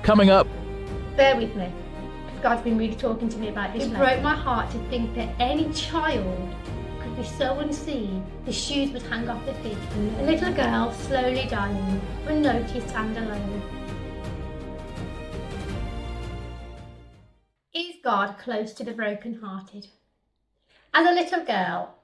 Coming up. Bear with me. God's been really talking to me about this. It broke my heart to think that any child could be so unseen, the shoes would hang off their feet. A little girl slowly dying, unnoticed and alone. Is God close to the brokenhearted? As a little girl,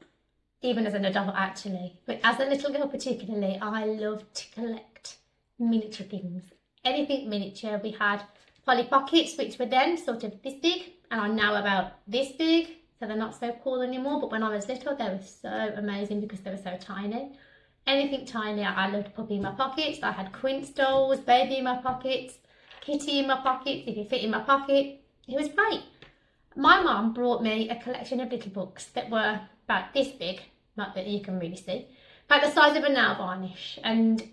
even as an adult actually, but as a little girl particularly, I loved to collect miniature things. Anything miniature. We had Polly Pockets, which were then sort of this big and are now about this big, so they're not so cool anymore, but when I was little they were so amazing because they were so tiny. Anything tiny. I loved Puppy in my pockets. I had Quince dolls, Baby in my pockets, Kitty in my pockets, If You Fit in my pocket. It was great. My mum brought me a collection of little books that were about this big, not that you can really see, about the size of a nail varnish, and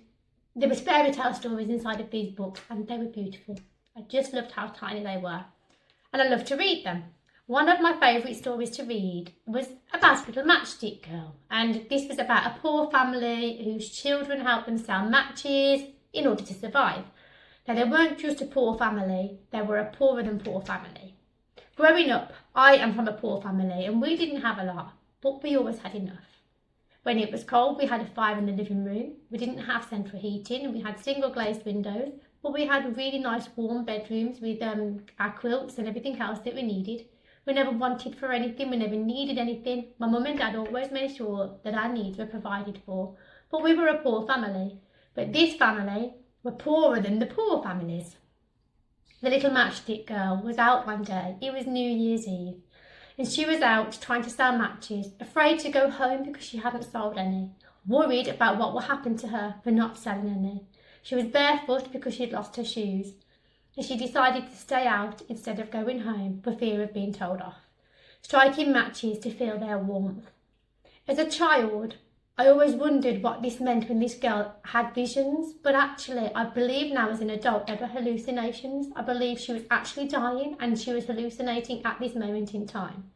there was fairy tale stories inside of these books and they were beautiful. I just loved how tiny they were and I loved to read them. One of my favourite stories to read was about Little Matchstick Girl, and this was about a poor family whose children helped them sell matches in order to survive. Now, they weren't just a poor family, they were a poorer than poor family. Growing up, I am from a poor family and we didn't have a lot, but we always had enough. When it was cold, we had a fire in the living room. We didn't have central heating and we had single glazed windows, but we had really nice warm bedrooms with our quilts and everything else that we needed. We never wanted for anything, we never needed anything. My mum and dad always made sure that our needs were provided for. But we were a poor family. But this family were poorer than the poor families. The little matchstick girl was out one day. It was New Year's Eve. And she was out trying to sell matches, afraid to go home because she hadn't sold any, worried about what would happen to her for not selling any. She was barefoot because she'd lost her shoes, and she decided to stay out instead of going home for fear of being told off, striking matches to feel their warmth. As a child, I always wondered what this meant when this girl had visions, but actually I believe now as an adult they were hallucinations. I believe she was actually dying and she was hallucinating at this moment in time.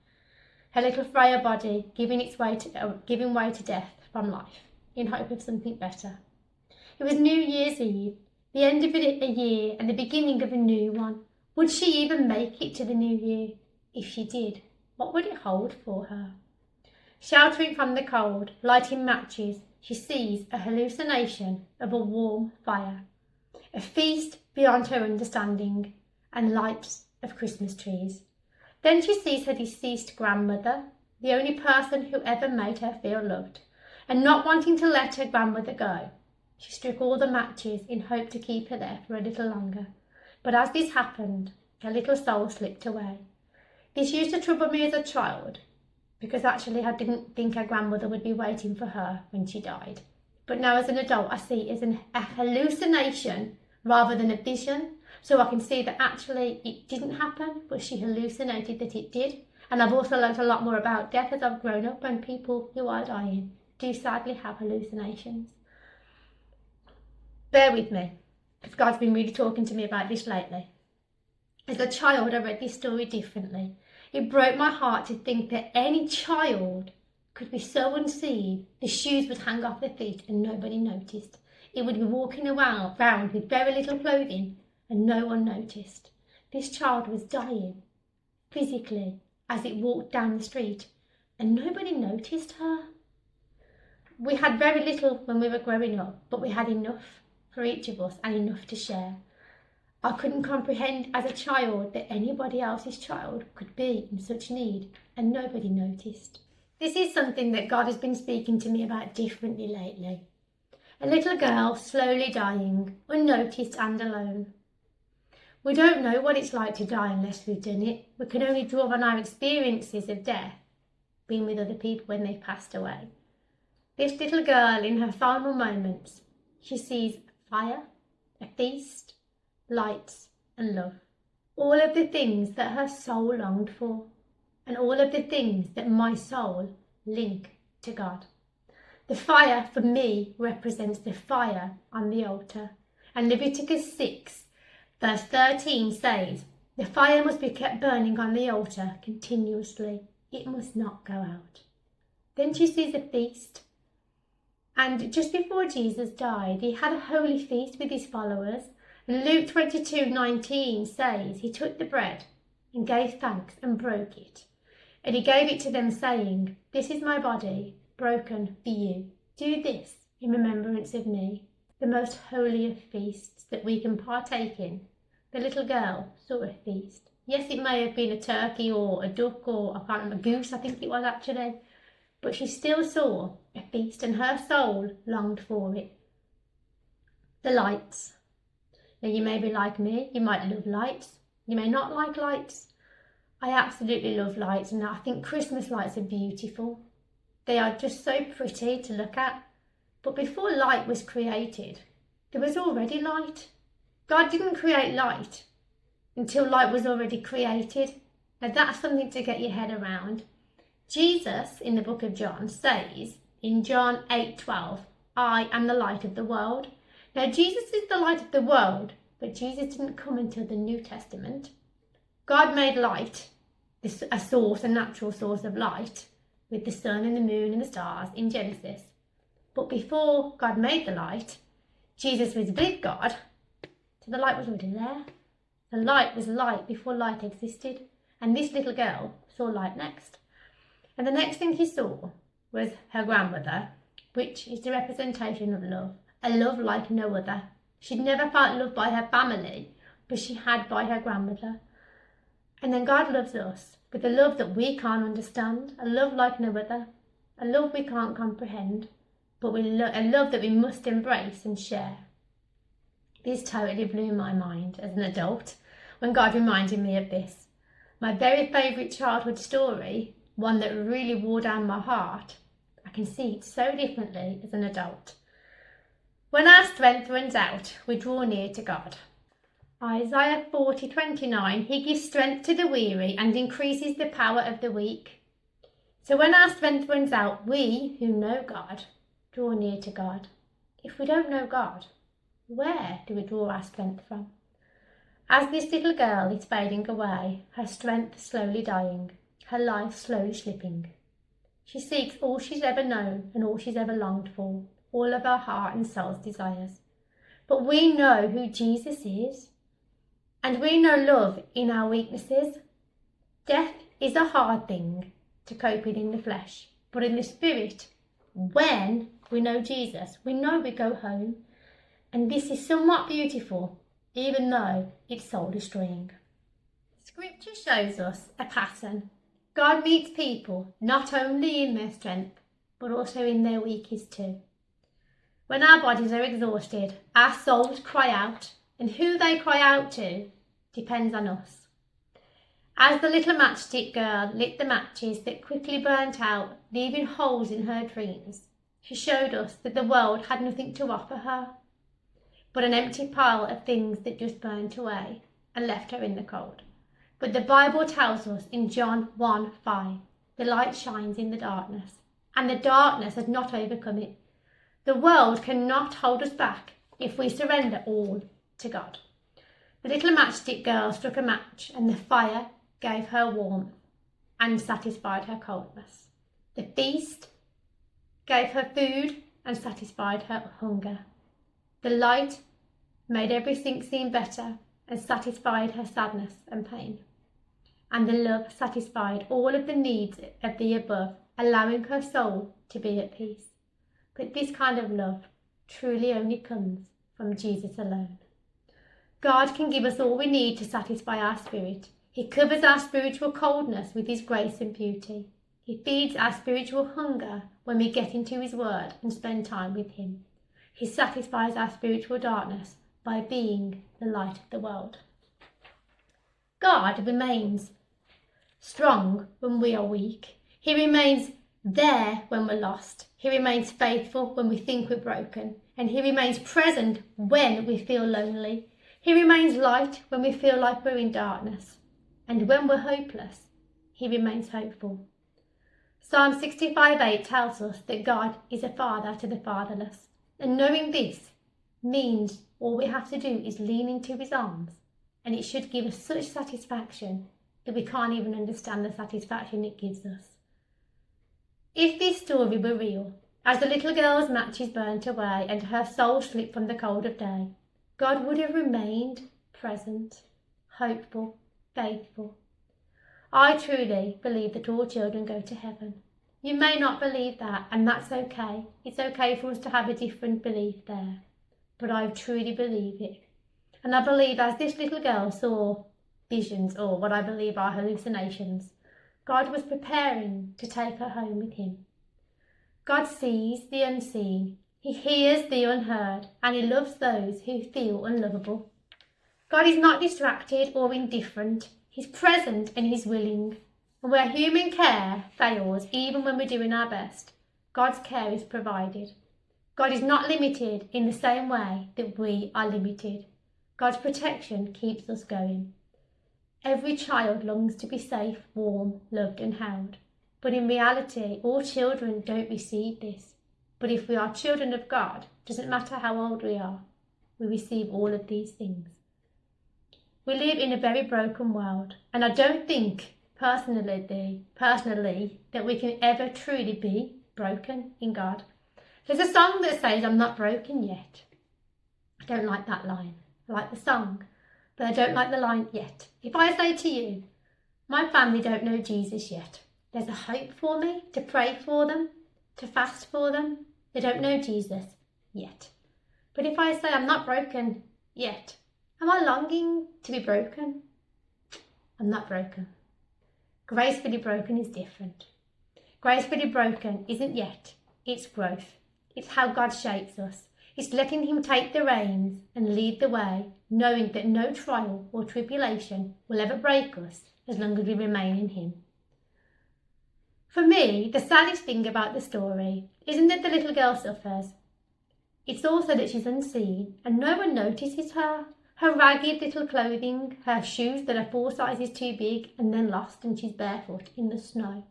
Her little frail body giving way to death from life in hope of something better. It was New Year's Eve, the end of a year and the beginning of a new one. Would she even make it to the new year? If she did, what would it hold for her? Sheltering from the cold, lighting matches, she sees a hallucination of a warm fire, a feast beyond her understanding, and lights of Christmas trees. Then she sees her deceased grandmother, the only person who ever made her feel loved, and not wanting to let her grandmother go, she struck all the matches in hope to keep her there for a little longer. But as this happened, her little soul slipped away. This used to trouble me as a child, because actually I didn't think her grandmother would be waiting for her when she died. But now as an adult I see it as a hallucination rather than a vision, so I can see that actually it didn't happen, but she hallucinated that it did. And I've also learned a lot more about death as I've grown up, and people who are dying do sadly have hallucinations. Bear with me, because God's been really talking to me about this lately. As a child I read this story differently. It broke my heart to think that any child could be so unseen, the shoes would hang off their feet and nobody noticed. It would be walking around with very little clothing and no one noticed. This child was dying physically as it walked down the street and nobody noticed her. We had very little when we were growing up, but we had enough for each of us and enough to share. I couldn't comprehend as a child that anybody else's child could be in such need and nobody noticed. This is something that God has been speaking to me about differently lately. A little girl slowly dying, unnoticed and alone. We don't know what it's like to die unless we've done it. We can only draw on our experiences of death, being with other people when they've passed away. This little girl in her final moments, she sees fire, a feast, lights and love. All of the things that her soul longed for, and all of the things that my soul link to God. The fire for me represents the fire on the altar. And Leviticus 6 verse 13 says, the fire must be kept burning on the altar continuously. It must not go out. Then she sees a feast. And just before Jesus died, he had a holy feast with his followers. And Luke 22:19 says, he took the bread and gave thanks and broke it. And he gave it to them, saying, this is my body, broken for you. Do this in remembrance of me. The most holy of feasts that we can partake in. The little girl saw a feast. Yes, it may have been a turkey or a duck or, I can't remember, a goose, I think it was actually. But she still saw a feast and her soul longed for it. The lights. Now you may be like me, you might love lights. You may not like lights. I absolutely love lights, and I think Christmas lights are beautiful. They are just so pretty to look at. But before light was created, there was already light. God didn't create light until light was already created. Now that's something to get your head around. Jesus, in the book of John, says in John 8:12, I am the light of the world. Now Jesus is the light of the world, but Jesus didn't come until the New Testament. God made light, a source, a natural source of light, with the sun and the moon and the stars in Genesis. But before God made the light, Jesus was with God, so the light was already there. The light was light before light existed, and this little girl saw light next. And the next thing she saw was her grandmother, which is the representation of love, a love like no other. She'd never felt loved by her family, but she had by her grandmother. And then God loves us with a love that we can't understand, a love like no other, a love we can't comprehend, but a love that we must embrace and share. This totally blew my mind as an adult when God reminded me of this. My very favourite childhood story, one that really wore down my heart, I can see it so differently as an adult. When our strength runs out, we draw near to God. Isaiah 40:29, he gives strength to the weary and increases the power of the weak. So when our strength runs out, we who know God draw near to God. If we don't know God, where do we draw our strength from? As this little girl is fading away, her strength slowly dying, her life slowly slipping, she seeks all she's ever known and all she's ever longed for, all of her heart and soul's desires. But we know who Jesus is, and we know love in our weaknesses. Death is a hard thing to cope with in the flesh, but in the spirit, when we know Jesus, we know we go home. And this is somewhat beautiful, even though it's soul destroying. Scripture shows us a pattern. God meets people not only in their strength, but also in their weakest too. When our bodies are exhausted, our souls cry out, and who they cry out to depends on us. As the little matchstick girl lit the matches that quickly burnt out, leaving holes in her dreams, she showed us that the world had nothing to offer her, but an empty pile of things that just burnt away and left her in the cold. But the Bible tells us in John 1:5, the light shines in the darkness, and the darkness has not overcome it. The world cannot hold us back if we surrender all to God. The little matchstick girl struck a match, and the fire gave her warmth and satisfied her coldness. The feast gave her food and satisfied her hunger. The light made everything seem better and satisfied her sadness and pain. And the love satisfied all of the needs of the above, allowing her soul to be at peace. But this kind of love truly only comes from Jesus alone. God can give us all we need to satisfy our spirit. He covers our spiritual coldness with his grace and beauty. He feeds our spiritual hunger when we get into his word and spend time with him. He satisfies our spiritual darkness by being the light of the world. God remains strong when we are weak. He remains there when we're lost. He remains faithful when we think we're broken. And he remains present when we feel lonely. He remains light when we feel like we're in darkness. And when we're hopeless, he remains hopeful. Psalm 65:8 tells us that God is a father to the fatherless. And knowing this means all we have to do is lean into his arms, and it should give us such satisfaction that we can't even understand the satisfaction it gives us. If this story were real, as the little girl's matches burnt away and her soul slipped from the cold of day, God would have remained present, hopeful, faithful. I truly believe that all children go to heaven. You may not believe that, and that's okay. It's okay for us to have a different belief there. But I truly believe it. And I believe as this little girl saw visions, or what I believe are hallucinations, God was preparing to take her home with him. God sees the unseen, he hears the unheard, and he loves those who feel unlovable. God is not distracted or indifferent. He's present and he's willing. And where human care fails, even when we're doing our best, God's care is provided. God is not limited in the same way that we are limited. God's protection keeps us going. Every child longs to be safe, warm, loved and held. But in reality, all children don't receive this. But if we are children of God, it doesn't matter how old we are, we receive all of these things. We live in a very broken world, and I don't think personally that we can ever truly be broken in God. There's a song that says, I'm not broken yet. I don't like that line. I like the song, but I don't like the line yet. If I say to you, my family don't know Jesus yet, there's a hope for me to pray for them, to fast for them. They don't know Jesus yet. But if I say I'm not broken yet, am I longing to be broken? I'm not broken. Gracefully broken is different. Gracefully broken isn't yet, it's growth. It's how God shapes us. It's letting him take the reins and lead the way, knowing that no trial or tribulation will ever break us as long as we remain in him. For me, the saddest thing about the story isn't that the little girl suffers. It's also that she's unseen and no one notices her. Her ragged little clothing, her shoes that are 4 sizes too big and then lost and she's barefoot in the snow.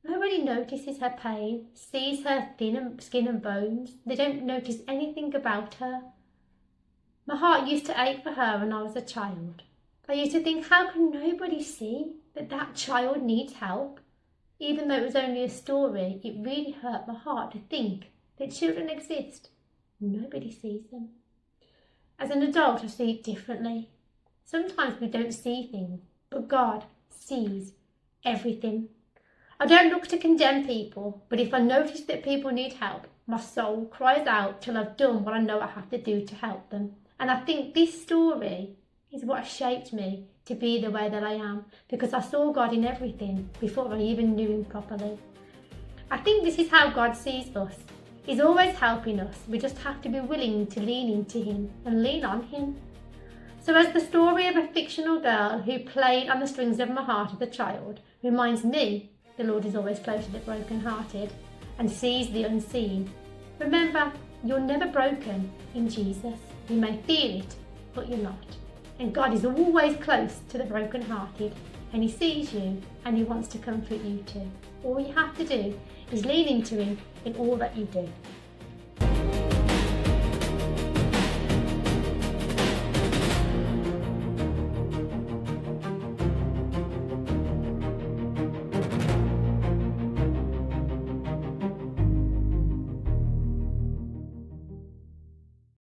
Nobody notices her pain, sees her thin skin and bones. They don't notice anything about her. My heart used to ache for her when I was a child. I used to think, how can nobody see that that child needs help? Even though it was only a story, it really hurt my heart to think that children exist. Nobody sees them. As an adult, I see it differently. Sometimes we don't see things, but God sees everything. I don't look to condemn people, but if I notice that people need help, my soul cries out till I've done what I know I have to do to help them. And I think this story is what shaped me to be the way that I am, because I saw God in everything before I even knew him properly. I think this is how God sees us. He's always helping us. We just have to be willing to lean into him and lean on him. So as the story of a fictional girl who played on the strings of my heart as a child reminds me, the Lord is always close to the brokenhearted and sees the unseen. Remember, you're never broken in Jesus. You may feel it, but you're not. And God is always close to the brokenhearted, and he sees you and he wants to comfort you too. All you have to do is lean into him in all that you do.